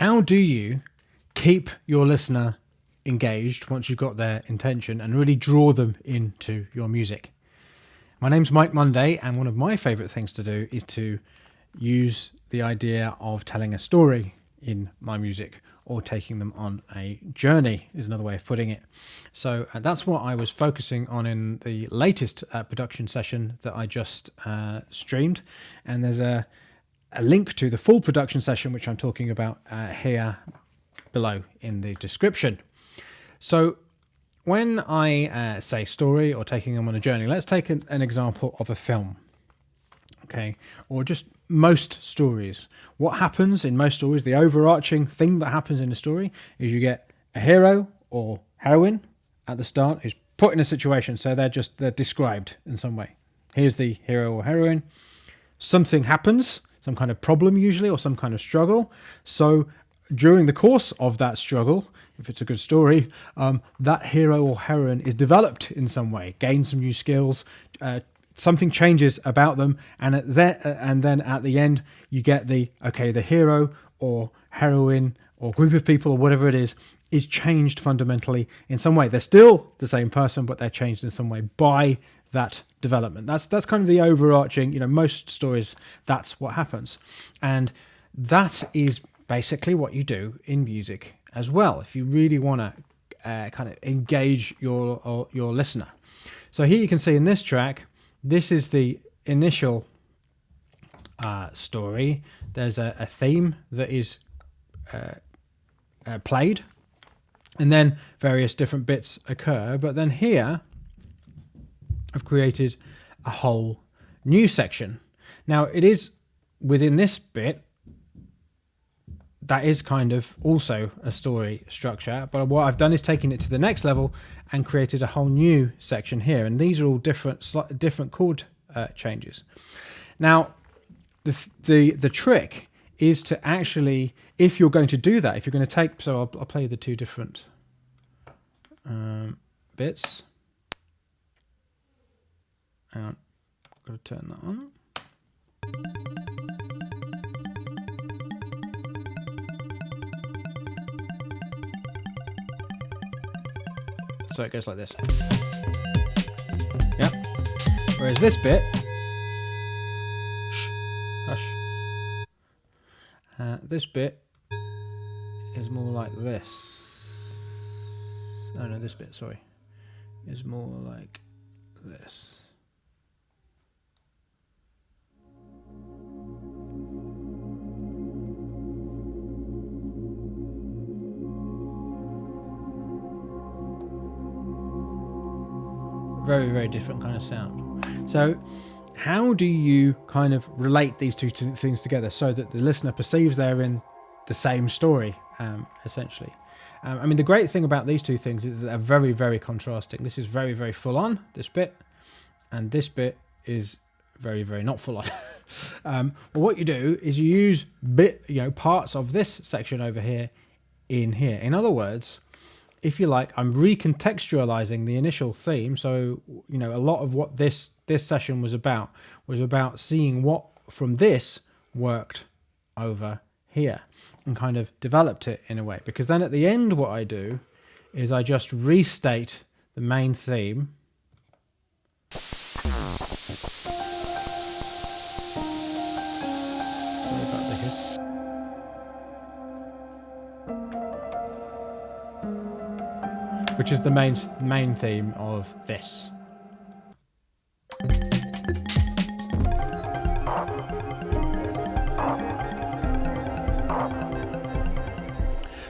How do you keep your listener engaged once you've got their intention and really draw them into your music? My name's Mike Monday, and one of my favorite things to do is to use the idea of telling a story in my music, or taking them on a journey is another way of putting it. So that's what I was focusing on in the latest production session that I just streamed. And there's a link to the full production session, which I'm talking about here below in the description. So when I say story or taking them on a journey, let's take an example of a film. Okay, or just most stories. What happens in most stories, the overarching thing that happens in a story, is you get a hero or heroine at the start who's put in a situation, so they're described in some way. Here's the hero or heroine. Something happens, some kind of problem usually, or some kind of struggle. So during the course of that struggle, if it's a good story, that hero or heroine is developed in some way, gains some new skills, something changes about them, and then at the end you get the hero or heroine or group of people or whatever it is changed fundamentally in some way. They're still the same person, but they're changed in some way by that development. That's kind of the overarching, most stories, that's what happens. And that is basically what you do in music as well, if you really want to kind of engage your listener. So here you can see in this track, this is the initial story. There's a theme that is played, and then various different bits occur. But then here, I've created a whole new section. Now, it is within this bit, that is kind of also a story structure, but what I've done is taken it to the next level and created a whole new section here, and these are all different chord changes. Now, the trick is to actually, if you're going to do that, if you're going to take, so I'll play the two different bits. I've got to turn that on. So it goes like this. Yep. Whereas this bit, hush. This bit is more like this. Oh no, this bit, sorry, is more like this. Very, very different kind of sound. So how do you kind of relate these two things together so that the listener perceives they're in the same story, essentially? I mean, the great thing about these two things is that they're very, very contrasting. This is very, very full on, this bit, and this bit is very, very not full on. Well, what you do is you use parts of this section over here in here. In other words, if you like, I'm recontextualizing the initial theme. So, a lot of what this session was about seeing what from this worked over here and kind of developed it in a way. Because then at the end, what I do is I just restate the main theme. Sorry about the hiss. Which is the main theme of this.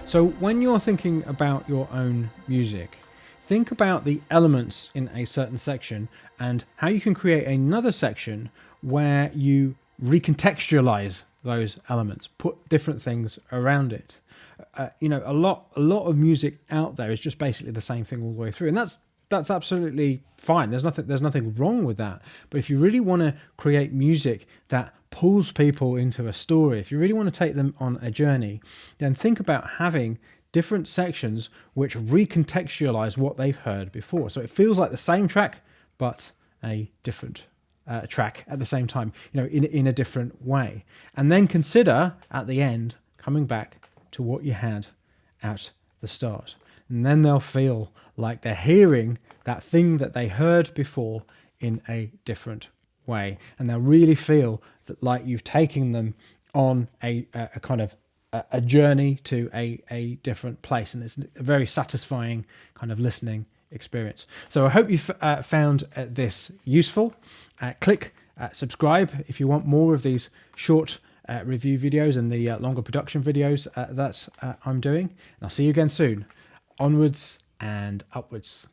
So when you're thinking about your own music, think about the elements in a certain section and how you can create another section where you recontextualize those elements, put different things around it. A lot of music out there is just basically the same thing all the way through, and that's absolutely fine. There's nothing wrong with that. But if you really want to create music that pulls people into a story, if you really want to take them on a journey, then think about having different sections which recontextualize what they've heard before. So it feels like the same track, but a different track at the same time, in a different way. And then consider at the end coming back to what you had at the start. And then they'll feel like they're hearing that thing that they heard before in a different way. And they'll really feel that like you've taken them on a kind of a journey to a different place. And it's a very satisfying kind of listening experience. So I hope you found this useful. Click subscribe if you want more of these short review videos and the longer production videos that I'm doing. And I'll see you again soon. Onwards and upwards.